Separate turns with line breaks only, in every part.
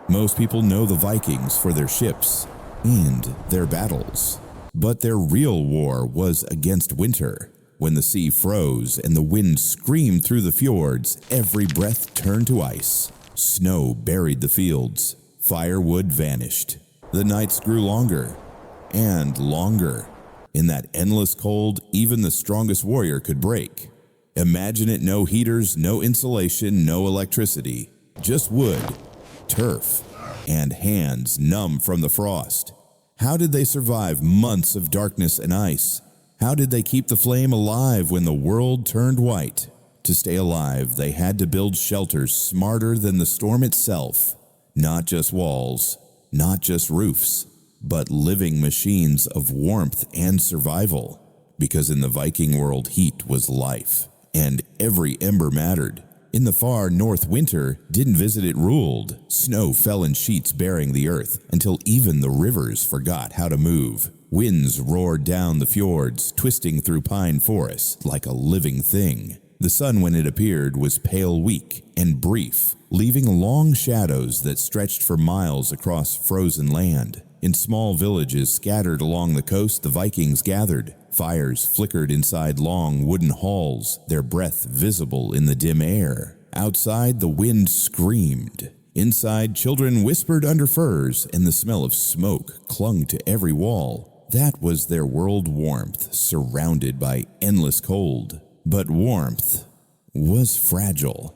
Most people know the Vikings for their ships and their battles. But their real war was against winter. When the sea froze and the wind screamed through the fjords, every breath turned to ice. Snow buried the fields. Firewood vanished. The nights grew longer and longer. In that endless cold, even the strongest warrior could break. Imagine it: no heaters, no insulation, no electricity. Just wood, turf, and hands numb from the frost. How did they survive months of darkness and ice? How did they keep the flame alive when the world turned white? To stay alive, they had to build shelters smarter than the storm itself. Not just walls, not just roofs, but living machines of warmth and survival. Because in the Viking world, heat was life, and every ember mattered. In the far north, winter didn't visit, it ruled. Snow fell in sheets bearing the earth until even the rivers forgot how to move. Winds roared down the fjords, twisting through pine forests like a living thing. The sun, when it appeared, was pale, weak, and brief, leaving long shadows that stretched for miles across frozen land. In small villages scattered along the coast, the Vikings gathered. Fires flickered inside long wooden halls, their breath visible in the dim air. Outside, the wind screamed. Inside, children whispered under furs, and the smell of smoke clung to every wall. That was their world: warmth, surrounded by endless cold. But warmth was fragile.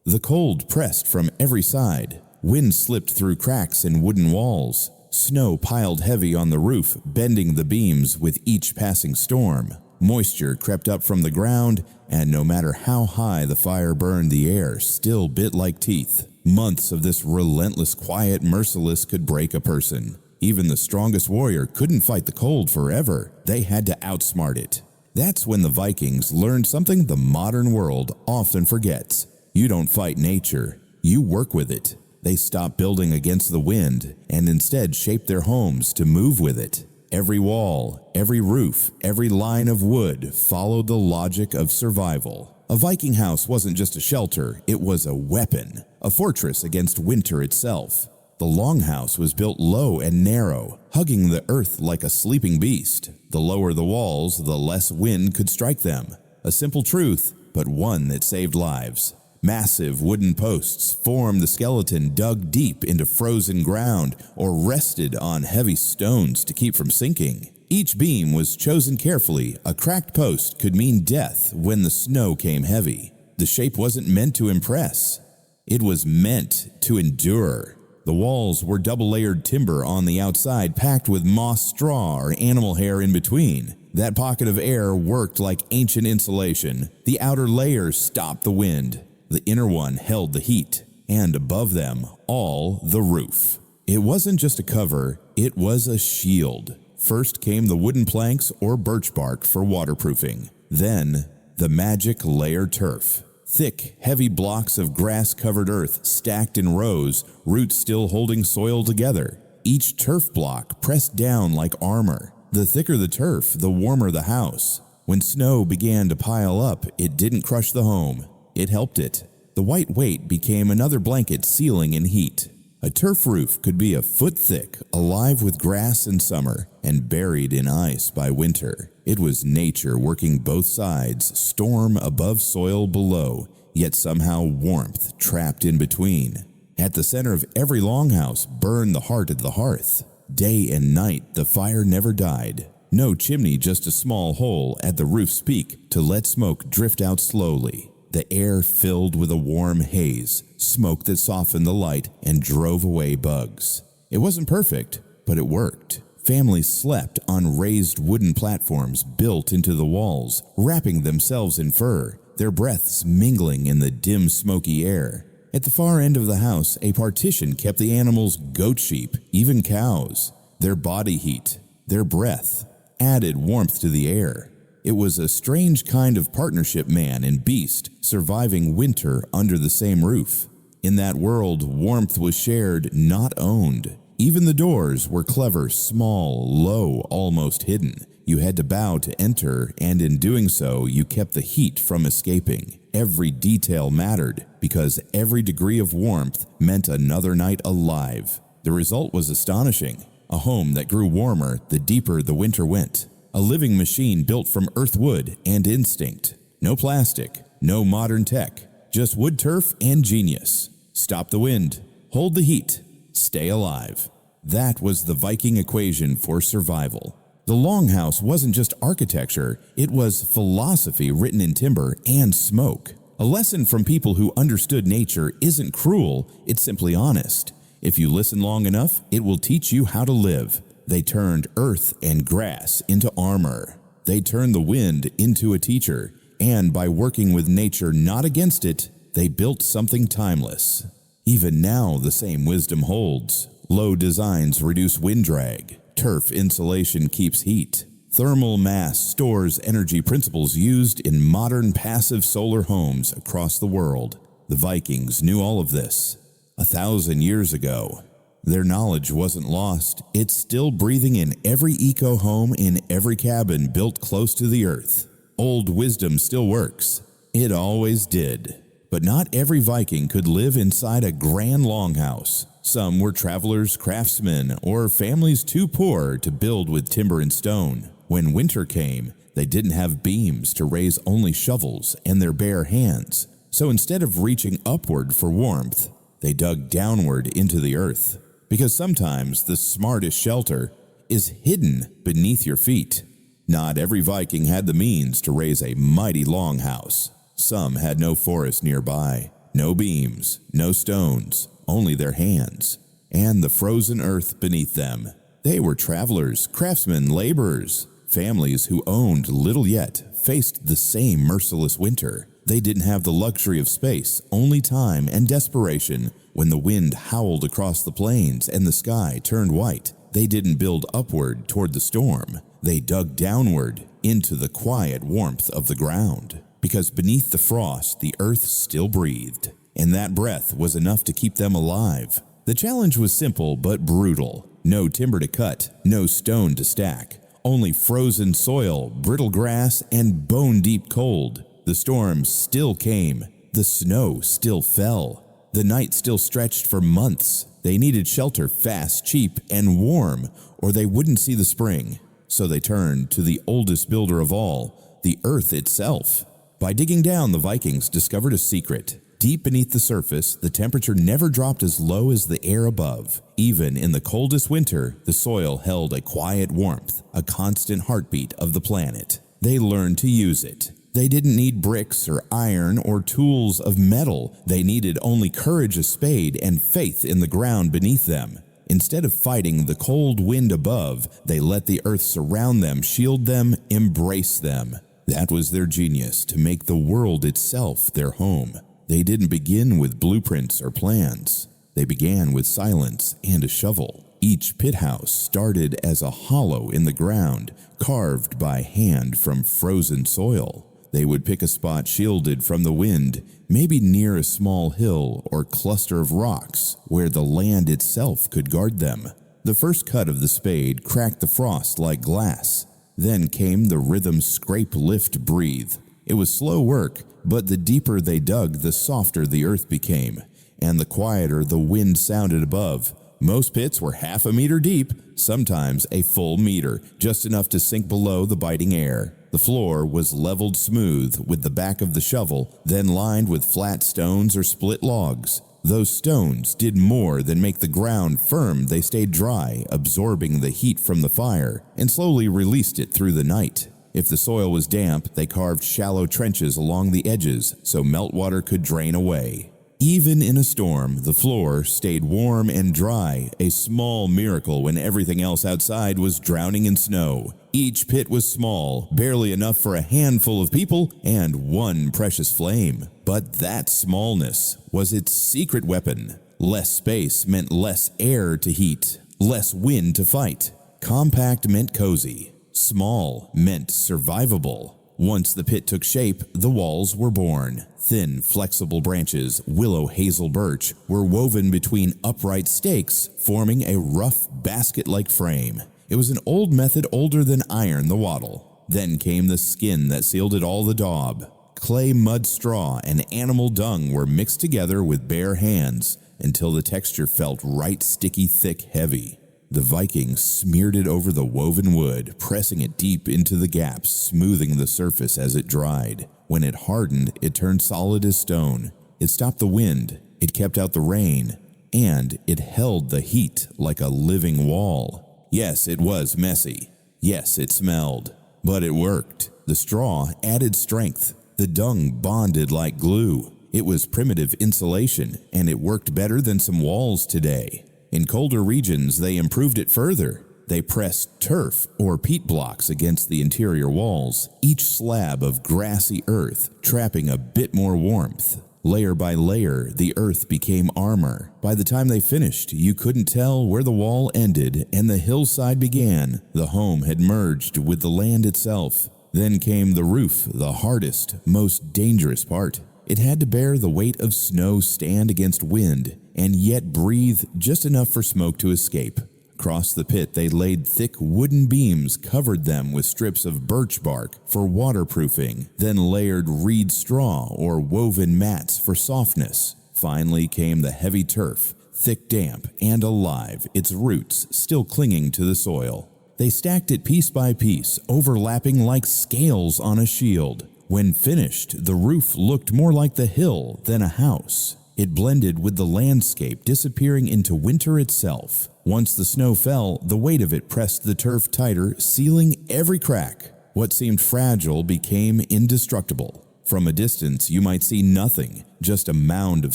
The cold pressed from every side. Wind slipped through cracks in wooden walls. Snow piled heavy on the roof, bending the beams with each passing storm. Moisture crept up from the ground, and no matter how high the fire burned, the air still bit like teeth. Months of this relentless, quiet, merciless could break a person. Even the strongest warrior couldn't fight the cold forever. They had to outsmart it. That's when the Vikings learned something the modern world often forgets. You don't fight nature, you work with it. They stopped building against the wind and instead shaped their homes to move with it. Every wall, every roof, every line of wood followed the logic of survival. A Viking house wasn't just a shelter, it was a weapon, a fortress against winter itself. The longhouse was built low and narrow, hugging the earth like a sleeping beast. The lower the walls, the less wind could strike them. A simple truth, but one that saved lives. Massive wooden posts formed the skeleton dug deep into frozen ground or rested on heavy stones to keep from sinking. Each beam was chosen carefully. A cracked post could mean death when the snow came heavy. The shape wasn't meant to impress. It was meant to endure. The walls were double-layered timber on the outside, packed with moss, straw, or animal hair in between. That pocket of air worked like ancient insulation. The outer layer stopped the wind. The inner one held the heat, and above them all, the roof. It wasn't just a cover, it was a shield. First came the wooden planks or birch bark for waterproofing. Then, the magic layer turf. Thick, heavy blocks of grass-covered earth stacked in rows, roots still holding soil together. Each turf block pressed down like armor. The thicker the turf, the warmer the house. When snow began to pile up, it didn't crush the home. It helped it. The white weight became another blanket sealing in heat. A turf roof could be a foot thick, alive with grass in summer, and buried in ice by winter. It was nature working both sides, storm above, soil below, yet somehow warmth trapped in between. At the center of every longhouse burned the heart of the hearth. Day and night, the fire never died. No chimney, just a small hole at the roof's peak to let smoke drift out slowly. The air filled with a warm haze, smoke that softened the light and drove away bugs. It wasn't perfect, but it worked. Families slept on raised wooden platforms built into the walls, wrapping themselves in fur, their breaths mingling in the dim, smoky air. At the far end of the house, a partition kept the animals: goat, sheep, even cows. Their body heat, their breath, added warmth to the air. It was a strange kind of partnership, man and beast, surviving winter under the same roof. In that world, warmth was shared, not owned. Even the doors were clever, small, low, almost hidden. You had to bow to enter, and in doing so, you kept the heat from escaping. Every detail mattered, because every degree of warmth meant another night alive. The result was astonishing. A home that grew warmer the deeper the winter went. A living machine built from earthwood and instinct. No plastic, no modern tech, just wood turf and genius. Stop the wind, hold the heat, stay alive. That was the Viking equation for survival. The longhouse wasn't just architecture, it was philosophy written in timber and smoke. A lesson from people who understood nature isn't cruel, it's simply honest. If you listen long enough, it will teach you how to live. They turned earth and grass into armor. They turned the wind into a teacher. And by working with nature, not against it, they built something timeless. Even now, the same wisdom holds. Low designs reduce wind drag. Turf insulation keeps heat. Thermal mass stores energy, principles used in modern passive solar homes across the world. The Vikings knew all of this 1,000 years ago. Their knowledge wasn't lost. It's still breathing in every eco-home, in every cabin built close to the earth. Old wisdom still works. It always did. But not every Viking could live inside a grand longhouse. Some were travelers, craftsmen, or families too poor to build with timber and stone. When winter came, they didn't have beams to raise, only shovels and their bare hands. So instead of reaching upward for warmth, they dug downward into the earth. Because sometimes the smartest shelter is hidden beneath your feet. Not every Viking had the means to raise a mighty longhouse. Some had no forest nearby, no beams, no stones, only their hands, and the frozen earth beneath them. They were travelers, craftsmen, laborers. Families who owned little yet faced the same merciless winter. They didn't have the luxury of space, only time and desperation. When the wind howled across the plains and the sky turned white, they didn't build upward toward the storm. They dug downward into the quiet warmth of the ground. Because beneath the frost, the earth still breathed, and that breath was enough to keep them alive. The challenge was simple but brutal. No timber to cut, no stone to stack. Only frozen soil, brittle grass, and bone-deep cold. The storms still came. The snow still fell. The night still stretched for months. They needed shelter fast, cheap, and warm, or they wouldn't see the spring. So they turned to the oldest builder of all, the earth itself. By digging down, the Vikings discovered a secret. Deep beneath the surface, the temperature never dropped as low as the air above. Even in the coldest winter, the soil held a quiet warmth, a constant heartbeat of the planet. They learned to use it. They didn't need bricks or iron or tools of metal. They needed only courage, a spade, and faith in the ground beneath them. Instead of fighting the cold wind above, they let the earth surround them, shield them, embrace them. That was their genius, to make the world itself their home. They didn't begin with blueprints or plans. They began with silence and a shovel. Each pit house started as a hollow in the ground, carved by hand from frozen soil. They would pick a spot shielded from the wind, maybe near a small hill or cluster of rocks where the land itself could guard them. The first cut of the spade cracked the frost like glass. Then came the rhythm: scrape, lift, breathe. It was slow work, but the deeper they dug, the softer the earth became, and the quieter the wind sounded above. Most pits were half a meter deep, sometimes a full meter, just enough to sink below the biting air. The floor was leveled smooth with the back of the shovel, then lined with flat stones or split logs. Those stones did more than make the ground firm. They stayed dry, absorbing the heat from the fire, and slowly released it through the night. If the soil was damp, they carved shallow trenches along the edges so meltwater could drain away. Even in a storm, the floor stayed warm and dry, a small miracle when everything else outside was drowning in snow. Each pit was small, barely enough for a handful of people and one precious flame. But that smallness was its secret weapon. Less space meant less air to heat, less wind to fight. Compact meant cozy. Small meant survivable. Once the pit took shape, the walls were born. Thin, flexible branches, willow, hazel, birch, were woven between upright stakes, forming a rough basket-like frame. It was an old method older than iron the wattle. Then came the skin that sealed it all the daub. Clay, mud, straw, and animal dung were mixed together with bare hands until the texture felt right sticky thick heavy. The Vikings smeared it over the woven wood, pressing it deep into the gaps, smoothing the surface as it dried. When it hardened, it turned solid as stone. It stopped the wind, it kept out the rain, and it held the heat like a living wall. Yes, it was messy. Yes, it smelled. But it worked. The straw added strength. The dung bonded like glue. It was primitive insulation, and it worked better than some walls today. In colder regions, they improved it further. They pressed turf or peat blocks against the interior walls, each slab of grassy earth trapping a bit more warmth. Layer by layer, the earth became armor. By the time they finished, you couldn't tell where the wall ended and the hillside began. The home had merged with the land itself. Then came the roof, the hardest, most dangerous part. It had to bear the weight of snow, stand against wind, and yet breathe just enough for smoke to escape. Across the pit, they laid thick wooden beams, covered them with strips of birch bark for waterproofing, then layered reed straw or woven mats for softness. Finally came the heavy turf, thick, damp, and alive, its roots still clinging to the soil. They stacked it piece by piece, overlapping like scales on a shield. When finished, the roof looked more like the hill than a house. It blended with the landscape, disappearing into winter itself. Once the snow fell, the weight of it pressed the turf tighter, sealing every crack. What seemed fragile became indestructible. From a distance, you might see nothing, just a mound of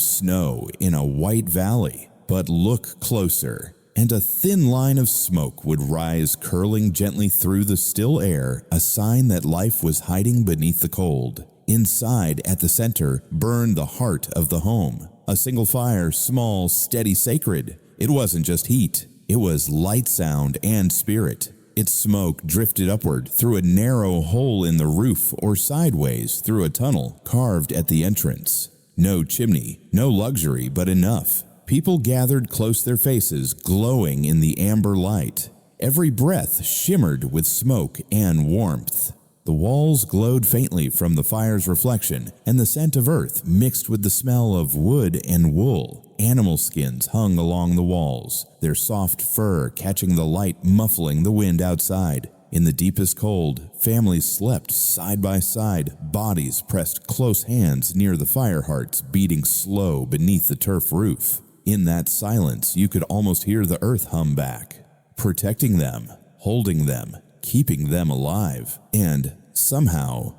snow in a white valley. But look closer, and a thin line of smoke would rise, curling gently through the still air, a sign that life was hiding beneath the cold. Inside, at the center, burned the heart of the home. A single fire, small, steady, sacred. It wasn't just heat. It was light, sound, and spirit. Its smoke drifted upward through a narrow hole in the roof or sideways through a tunnel carved at the entrance. No chimney, no luxury, but enough. People gathered close, their faces glowing in the amber light. Every breath shimmered with smoke and warmth. The walls glowed faintly from the fire's reflection, and the scent of earth mixed with the smell of wood and wool. Animal skins hung along the walls, their soft fur catching the light, muffling the wind outside. In the deepest cold, families slept side by side, bodies pressed close, hands near the fire hearts beating slow beneath the turf roof. In that silence, you could almost hear the earth hum back, protecting them, holding them, keeping them alive. And somehow,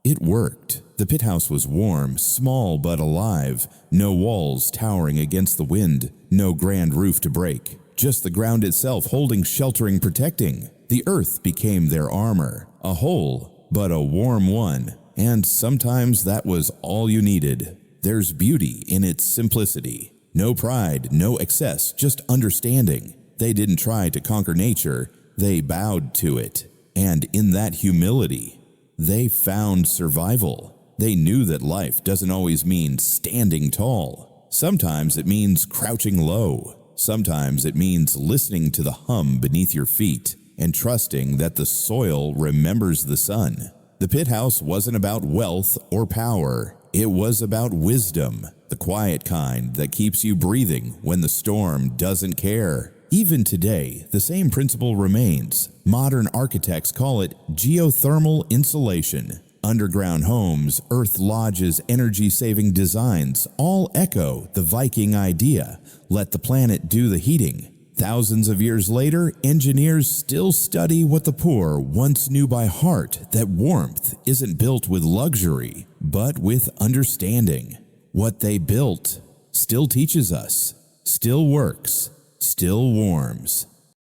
it worked. The pit house was warm, small but alive. No walls towering against the wind, no grand roof to break. Just the ground itself holding, sheltering, protecting. The earth became their armor, a hole, but a warm one. And sometimes that was all you needed. There's beauty in its simplicity. No pride, no excess, just understanding. They didn't try to conquer nature. They bowed to it, and in that humility, they found survival. They knew that life doesn't always mean standing tall. Sometimes it means crouching low. Sometimes it means listening to the hum beneath your feet and trusting that the soil remembers the sun. The pit house wasn't about wealth or power. It was about wisdom, the quiet kind that keeps you breathing when the storm doesn't care. Even today, the same principle remains. Modern architects call it geothermal insulation. Underground homes, earth lodges, energy-saving designs all echo the Viking idea. Let the planet do the heating. Thousands of years later, engineers still study what the poor once knew by heart, that warmth isn't built with luxury, but with understanding. What they built still teaches us, still works, still warms.